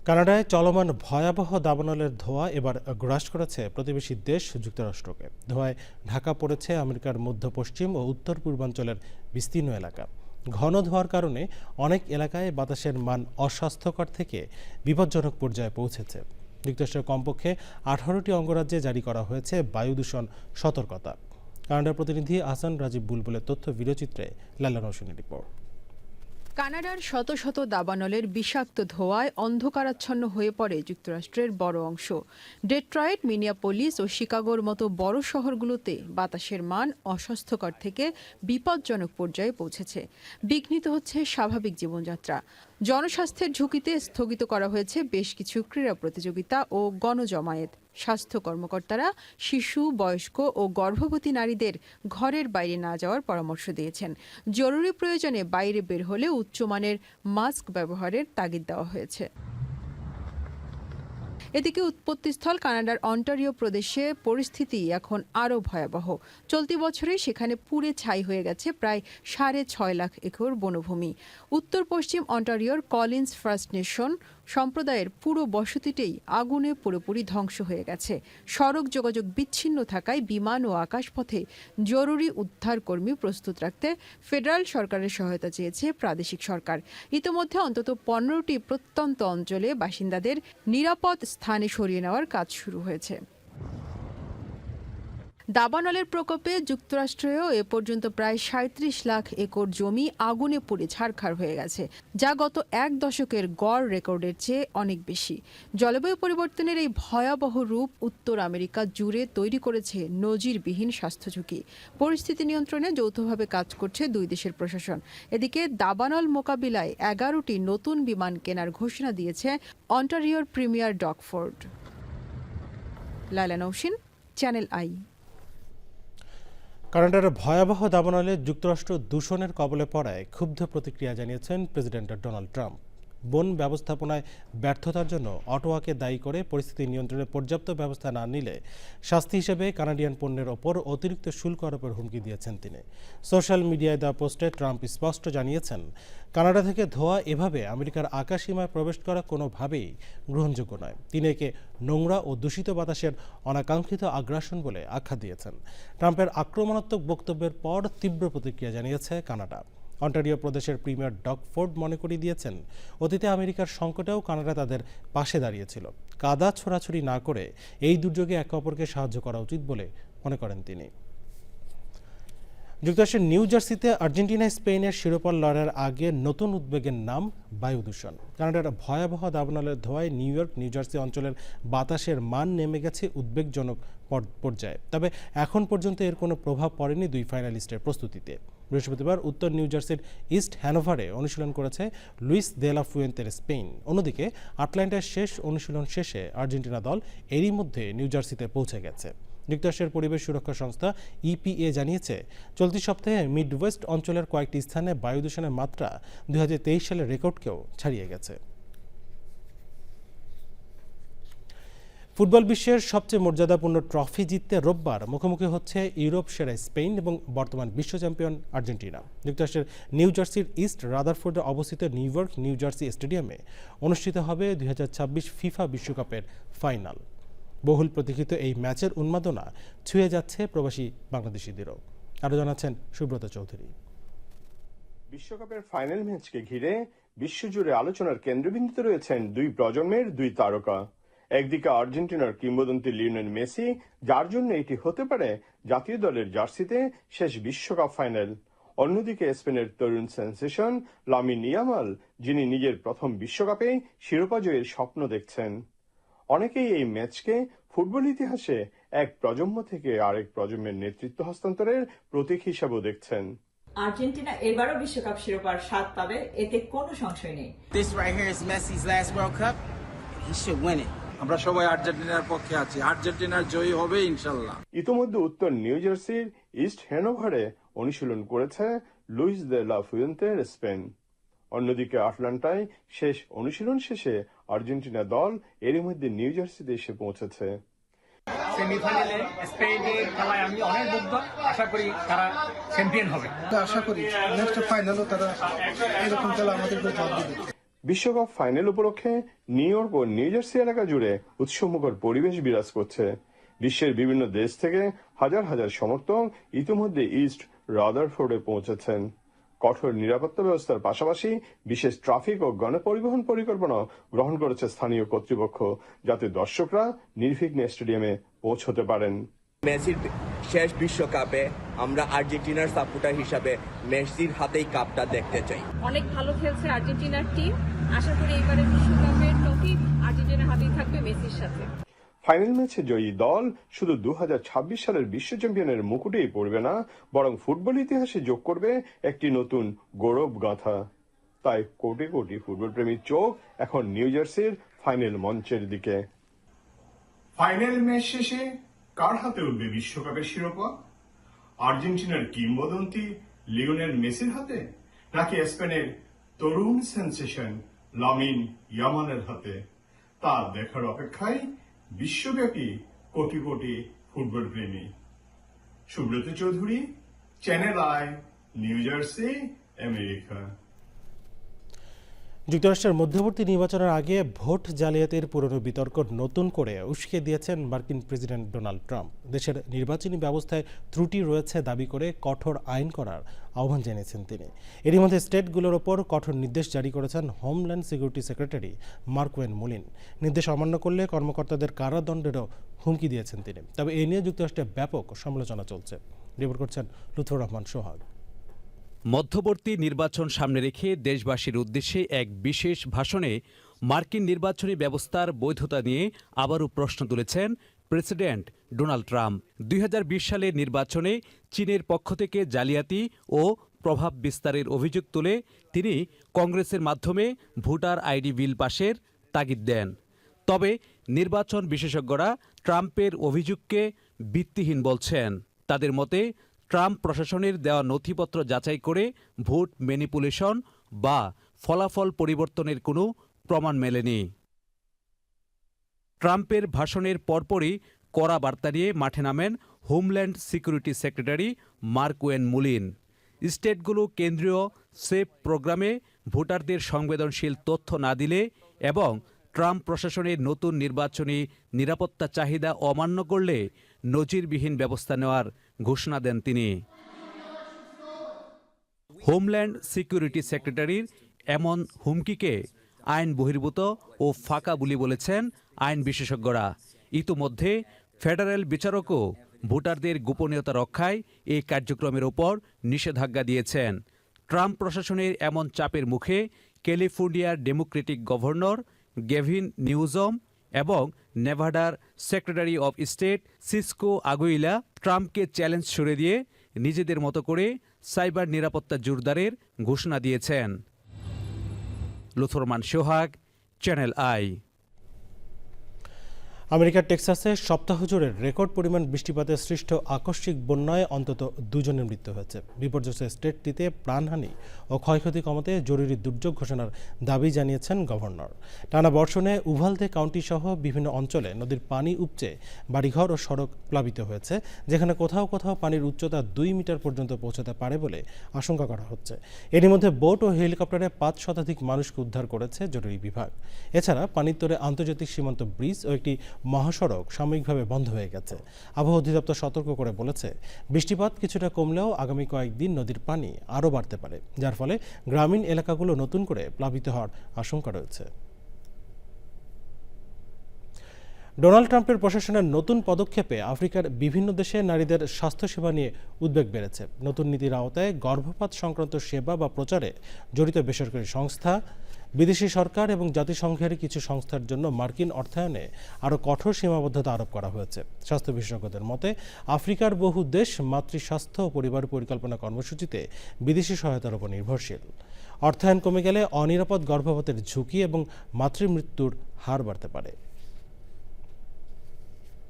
কানাডায় চলমান ভয়াবহ দাবানলের ধোঁয়া এবার গ্রাস করেছে প্রতিবেশী দেশ যুক্তরাষ্ট্রকে। ধোঁয়ায় ঢাকা পড়েছে আমেরিকার মধ্য পশ্চিম ও উত্তর পূর্বাঞ্চলের বিস্তীর্ণ এলাকা। ঘন ধোঁয়ার কারণে অনেক এলাকায় বাতাসের মান অস্বাস্থ্যকর থেকে বিপজ্জনক পর্যায়ে পৌঁছেছে। যুক্তরাষ্ট্রের কমপক্ষে 18টি অঙ্গরাজ্যে জারি করা হয়েছে বায়ু দূষণ সতর্কতা। কানাডার প্রতিনিধি আহসান রাজীব বুলবুলের তথ্য ভিডিওচিত্রে লায়লা নওশিনের রিপোর্ট। কানাডার শত শত দাবানলের বিষাক্ত ধোঁয়ায় অন্ধকারাচ্ছন্ন হয়ে পড়ে যুক্তরাষ্ট্রের বড় অংশ। ডেট্রয়েট, মিনিয়াপোলিস ও শিকাগোর মতো বড় শহরগুলোতে বাতাসের মান অস্বাস্থ্যকর থেকে বিপজ্জনক পর্যায়ে পৌঁছেছে। বিঘ্নিত হচ্ছে স্বাভাবিক জীবনযাত্রা। জনস্বাস্থ্যের ঝুঁকিতে স্থগিত করা হয়েছে বেশ কিছু ক্রীড়া প্রতিযোগিতা ও গণজমায়েত। স্বাস্থ্য কর্মকর্তারা শিশু, বয়স্ক ও গর্ভবতী নারীদের ঘরের বাইরে না যাওয়ার পরামর্শ দিয়েছেন। জরুরি প্রয়োজনে বাইরে বের হলে উচ্চমানের মাস্ক ব্যবহারের তাগিদ দেওয়া হয়েছে। এদিকে উৎপত্তিস্থল কানাডার অন্টারিও প্রদেশে পরিস্থিতি এখন আরও ভয়াবহ। চলতি বছরে সেখানে পুড়ে ছাই হয়ে গেছে প্রায় 6.5 লাখ একর বনভূমি। উত্তর পশ্চিম অন্টারিওর কলিন্স ফার্স্ট নেশন সম্প্রদায়ের পুরো বসতিটাই আগুনে পুরোপুরি ধ্বংস হয়ে গেছে। সড়ক যোগাযোগ বিচ্ছিন্ন থাকায় বিমান ও আকাশপথে জরুরি উদ্ধারকর্মী প্রস্তুত রাখতে ফেডারেল সরকারের সহায়তা চেয়েছে প্রাদেশিক সরকার। ইতোমধ্যে অন্তত 15টি প্রত্যন্ত অঞ্চলে বাসিন্দাদের নিরাপদ স্থানে সরিয়ে নেওয়ার কাজ শুরু হয়েছে। দাবানলের প্রকোপে যুক্তরাষ্ট্রেও এ পর্যন্ত প্রায় 37 লাখ একর জমি আগুনে পুড়ে ছারখার হয়ে গেছে, যা গত এক দশকের গড় রেকর্ডের চেয়ে অনেক বেশি। জলবায়ু পরিবর্তনের এই ভয়াবহ রূপ উত্তর আমেরিকা জুড়ে তৈরি করেছে নজিরবিহীন স্বাস্থ্য ঝুঁকি। পরিস্থিতি নিয়ন্ত্রণে যৌথভাবে কাজ করছে দুই দেশের প্রশাসন। এদিকে দাবানল মোকাবিলায় 11টি নতুন বিমান কেনার ঘোষণা দিয়েছে অন্টারিওর premier Doug Ford. Laila Naushin, channel I. কানাডার ভয়াবহ দাবানলে যুক্তরাষ্ট্র দূষণের কবলে পড়ায় ক্ষুব্ধ প্রতিক্রিয়া জানিয়েছেন প্রেসিডেন্ট ডোনাল্ড ট্রাম্প। বন ব্যবস্থাপনায় ব্যর্থতার জন্য অটোয়াকে দায়ী করে পরিস্থিতি নিয়ন্ত্রণে পর্যাপ্ত ব্যবস্থা না নিলে শাস্তি হিসেবে কানাডিয়ান পণ্যের ওপর অতিরিক্ত শুল্ক আরোপের হুমকি দিয়েছেন তিনি। সোশ্যাল মিডিয়ায় দেওয়া পোস্টে ট্রাম্প স্পষ্ট জানিয়েছেন, কানাডা থেকে ধোঁয়া এভাবে আমেরিকার আকাশসীমায় প্রবেশ করা কোনোভাবেই গ্রহণযোগ্য নয়। তিনি একে নোংরা ও দূষিত বাতাসের অনাকাঙ্ক্ষিত আগ্রাসন বলে আখ্যা দিয়েছেন। ট্রাম্পের আক্রমণাত্মক বক্তব্যের পর তীব্র প্রতিক্রিয়া জানিয়েছে কানাডা। অন্টারিও প্রদেশের প্রিমিয়ার ডগ ফোর্ড মনে করিয়ে দিয়েছেন, অতীতে আমেরিকার সংকটেও কানাডা তাদের পাশে দাঁড়িয়েছিল। কাদা ছোড়াছুড়ি না করে এই দুর্যোগে একে অপরকে সাহায্য করা উচিত বলে মনে করেন তিনি। যুক্তরাষ্ট্রের নিউ জার্সিতে আর্জেন্টিনা স্পেনের শিরোপা লড়াইয়ের আগে নতুন উদ্বেগের নাম বায়ু দূষণ। কানাডার ভয়াবহ দাবানলের ধোঁয়ায় নিউ ইয়র্ক, নিউ জার্সি অঞ্চলের বাতাসের মান নেমে গেছে উদ্বেগজনক পর্যায়ে। তবে এখন পর্যন্ত এর কোনো প্রভাব পড়েনি দুই ফাইনালিস্টের প্রস্তুতিতে। বৃহস্পতিবার উত্তর নিউ জার্সির ইস্ট হ্যানোভারে অনুশীলন করেছে লুইস দে লা ফুয়েন্তের স্পেন। অন্যদিকে আটলান্টার শেষ অনুশীলন শেষে আর্জেন্টিনা দল এরই মধ্যে নিউ জার্সিতে পৌঁছে গেছে। যুক্তরাষ্ট্রের পরিবেশ সুরক্ষা সংস্থা ইপিএ জানিয়েছে, চলতি সপ্তাহে মিডওয়েস্ট অঞ্চলের কয়েকটি স্থানে বায়ু দূষণের মাত্রা 2023 সালের রেকর্ডকেও ছাড়িয়ে গেছে। ফুটবল বিশ্বের সবচেয়ে মর্যাদাপূর্ণ ট্রফি জিততে রোববার মুখোমুখি হচ্ছে ইউরোপ সেরা স্পেন এবং বর্তমান বিশ্ব চ্যাম্পিয়ন আর্জেন্টিনা। যুক্তরাষ্ট্রের নিউ জার্সির ইস্ট রাদারফোর্ডে অবস্থিত নিউ ইয়র্ক নিউ জার্সি স্টেডিয়ামে অনুষ্ঠিত হবে 2026 ফিফা বিশ্বকাপের ফাইনাল। বহুল প্রতীক্ষিত এই ম্যাচের উন্মাদনা ছুঁয়ে যাচ্ছে প্রবাসী বাংলাদেশিদেরও। আরও জানাচ্ছেন সুব্রত চৌধুরী। বিশ্বকাপের ফাইনাল ম্যাচকে ঘিরে বিশ্বজুড়ে আলোচনার কেন্দ্রবিন্দুতে রয়েছেন দুই প্রজন্মের দুই তারকা। একদিকে আর্জেন্টিনার কিংবদন্তি লিওনেল মেসি, যার জন্য এটি হতে পারে জাতীয় দলের জার্সিতে শেষ বিশ্বকাপ ফাইনাল। অন্যদিকে স্পেনের তরুণ সেন্সেশন লামিন ইয়ামাল, যিনি নিজের প্রথম বিশ্বকাপে শিরোপা জয়ের স্বপ্ন দেখছেন। অনেকেই এই ম্যাচকে ফুটবল ইতিহাসে এক প্রজন্ম থেকে আরেক প্রজন্মের নেতৃত্ব হস্তান্তরের প্রতীক হিসাবেও দেখছেন। আর্জেন্টিনা এবারও বিশ্বকাপ শিরোপার স্বাদ পাবে, এতে কোনো সংশয় নেই। This right here is Messi's last World Cup. He should win it. আমরা সবাই আর্জেন্টিনার পক্ষে আছি, আর্জেন্টিনার জয়ী হবে ইনশাল্লাহ। ইতোমধ্যে উত্তর নিউ জার্সির ইস্ট হ্যানোভারে অনুশীলন করেছে লুইস দে লা ফুয়েন্তের স্পেন। অন্যদিকে আটলান্টায় শেষ অনুশীলন শেষে আর্জেন্টিনা দল এরই মধ্যে নিউ জার্সিতে এসে পৌঁছেছে। সেমিফাইনালে স্পেনের খেলায় আমি অনেক মুগ্ধ, আশা করি তারা চ্যাম্পিয়ন হবে। আশা করি নেক্সট ফাইনালও তারা এরকম খেলা আমাদেরকে জবাব দিবে। বিশ্বকাপ ফাইনাল উপলক্ষে নিউ ইয়র্ক ও নিউ জার্সি এলাকা জুড়ে উৎসবমুখর পরিবেশ বিরাজ করছে। বিশ্বের বিভিন্ন দেশ থেকে হাজার হাজার সমর্থক ইতিমধ্যে ইস্ট রাদারফোর্ডে পৌঁছেছেন। কঠোর নিরাপত্তা ব্যবস্থার পাশাপাশি বিশেষ ট্রাফিক ও গণপরিবহন পরিকল্পনা গ্রহণ করেছে স্থানীয় কর্তৃপক্ষ, যাতে দর্শকরা নির্বিঘ্নে স্টেডিয়ামে পৌঁছতে পারেন। মেসির শেষ বিশ্বকাপে আমরা আর্জেন্টিনার সাপোর্টার হিসাবে মেসির হাতেই কাপটা দেখতে চাই। অনেক ভালো খেলছে আর্জেন্টিনার টিম, আশা করি এবারে বিশ্বকাপের ট্রফি আর্জেন্টিনার হাতেই থাকবে মেসির সাথে। ফাইনাল ম্যাচে জয়ী দল শুধু 2026 সালের বিশ্ব চ্যাম্পিয়নের মুকুটেই পড়বে না, বরং ফুটবল ইতিহাসে যোগ করবে একটি নতুন গৌরব গাথা। তাই কোটি কোটি ফুটবল প্রেমীর চোখ এখন নিউ জার্সির ফাইনাল মঞ্চের দিকে। ফাইনাল ম্যাচ শেষে কার হাতে উঠবে বিশ্বকাপের শিরোপা? আর্জেন্টিনার কিংবদন্তি লিওনেল মেসির হাতে, নাকি স্পেনের তরুণ সেনসেশন লামিন ইয়ামালের হাতে? তা দেখার অপেক্ষায় বিশ্বব্যাপী কোটি কোটি ফুটবল প্রেমী। Subrata Chowdhury, channel I, new jersey, America. যুক্তরাষ্ট্রের মধ্যবর্তী নির্বাচনের আগে ভোট জালিয়াতির পুরনো বিতর্ক নতুন করে উস্কে দিয়েছেন মার্কিন প্রেসিডেন্ট ডোনাল্ড ট্রাম্প। দেশের নির্বাচনী ব্যবস্থায় ত্রুটি রয়েছে দাবি করে কঠোর আইন করার আহ্বান জানিয়েছেন তিনি। এরই মধ্যে স্টেটগুলোর ওপর কঠোর নির্দেশ জারি করেছেন হোমল্যান্ড সিকিউরিটি সেক্রেটারি মার্কওয়েন মুলিন। নির্দেশ অমান্য করলে কর্মকর্তাদের কারাদণ্ডেরও হুমকি দিয়েছেন তিনি। তবে এ নিয়ে যুক্তরাষ্ট্রে ব্যাপক সমালোচনা চলছে। রিপোর্ট করছেন লুৎফর রহমান সোহাগ। মধ্যবর্তী নির্বাচন সামনে রেখে দেশবাসীর উদ্দেশ্যে এক বিশেষ ভাষণে মার্কিন নির্বাচনী ব্যবস্থার বৈধতা নিয়ে আবারও প্রশ্ন তুলেছেন প্রেসিডেন্ট ডোনাল্ড ট্রাম্প। 2020 সালের নির্বাচনে চীনের পক্ষ থেকে জালিয়াতি ও প্রভাব বিস্তারের অভিযোগ তুলে তিনি কংগ্রেসের মাধ্যমে ভোটার আইডি বিল পাশের তাগিদ দেন। তবে নির্বাচন বিশেষজ্ঞরা ট্রাম্পের অভিযোগকে ভিত্তিহীন বলছেন। তাদের মতে ট্রাম্প প্রশাসনের দেওয়া নথিপত্র যাচাই করে ভোট ম্যানিপুলেশন বা ফলাফল পরিবর্তনের কোনো প্রমাণ মেলেনি। ট্রাম্পের ভাষণের পরপরই কড়া বার্তা নিয়ে মাঠে নামেন হোমল্যান্ড সিকিউরিটি সেক্রেটারি মার্কওয়েন মুলিন। স্টেটগুলো কেন্দ্রীয় সেফ প্রোগ্রামে ভোটারদের সংবেদনশীল তথ্য না দিলে এবং ট্রাম্প প্রশাসনের নতুন নির্বাচনী নিরাপত্তা চাহিদা অমান্য করলে নজিরবিহীন ব্যবস্থা নেওয়ার ঘোষণা দেন তিনি। হোমল্যান্ড সিকিউরিটি সেক্রেটারির এমন হুমকিকে আইন বহির্ভূত ও ফাঁকা বুলি বলেছেন আইন বিশেষজ্ঞরা। ইতোমধ্যে ফেডারেল বিচারকও ভোটারদের গোপনীয়তা রক্ষায় এই কার্যক্রমের ওপর নিষেধাজ্ঞা দিয়েছেন। ট্রাম্প প্রশাসনের এমন চাপের মুখে ক্যালিফোর্নিয়ার ডেমোক্রেটিক গভর্নর গেভিন নিউজম এবং নেভাডার সেক্রেটারি অব স্টেট সিসকো আগুইলা ট্রাম্পকে চ্যালেঞ্জ ছুড়ে দিয়ে নিজেদের মতো করে সাইবার নিরাপত্তা জোরদারের ঘোষণা দিয়েছেন। লুৎফর রহমান সোহাগ, চ্যানেল আই। আমেরিকার টেক্সাসে সপ্তাহ জুড়ে রেকর্ড পরিমাণ বৃষ্টিপাতে সৃষ্ট আকস্মিক বন্যায় অন্তত 2 জনের মৃত্যু হয়েছে। বিপর্যস্ত স্টেটটিতে প্রাণহানি ও ক্ষয়ক্ষতি কমাতে জরুরি দুর্যোগ ঘোষণার দাবি জানিয়েছেন গভর্নর। টানা বর্ষণে উভালদে কাউন্টি সহ বিভিন্ন অঞ্চলে নদীর পানি উপচে বাড়িঘর ও সড়ক প্লাবিত হয়েছে, যেখানে কোথাও কোথাও পানির উচ্চতা 2 মিটার পর্যন্ত পৌঁছাতে পারে বলে আশঙ্কা করা হচ্ছে। এরই মধ্যে বোট ও হেলিকপ্টারে 5 শতাধিক মানুষকে উদ্ধার করেছে জরুরি বিভাগ। এছাড়া পানির তোরে আন্তর্জাতিক সীমান্ত ব্রিজ ও একটি মহাসড়ক সাময়িকভাবে বন্ধ হয়ে গেছে। আবহাওয়া অধিদপ্তর সতর্ক করে বলেছে, বৃষ্টিপাত কিছুটা কমলেও আগামী কয়েকদিন নদীর পানি আরও বাড়তে পারে, যার ফলে গ্রামীণ এলাকাগুলো নতুন করে প্লাবিত হওয়ার আশঙ্কা রয়েছে। ডোনাল্ড ট্রাম্পের প্রশাসনের নতুন পদক্ষেপে আফ্রিকার বিভিন্ন দেশে নারীদের স্বাস্থ্যসেবা নিয়ে উদ্বেগ বেড়েছে। নতুন নীতির আওতায় গর্ভপাত সংক্রান্ত সেবা বা প্রচারে জড়িত বেসরকারি সংস্থা, বিদেশি সরকার এবং জাতিসংঘের কিছু সংস্থার জন্য মার্কিন অর্থায়নে আরও কঠোর সীমাবদ্ধতা আরোপ করা হয়েছে। স্বাস্থ্য বিশেষজ্ঞদের মতে, আফ্রিকার বহু দেশ মাতৃস্বাস্থ্য ও পরিবার পরিকল্পনা কর্মসূচিতে বিদেশি সহায়তার উপর নির্ভরশীল। অর্থায়ন কমে গেলে অনিরাপদ গর্ভপাতের ঝুঁকি এবং মাতৃমৃত্যুর হার বাড়তে পারে।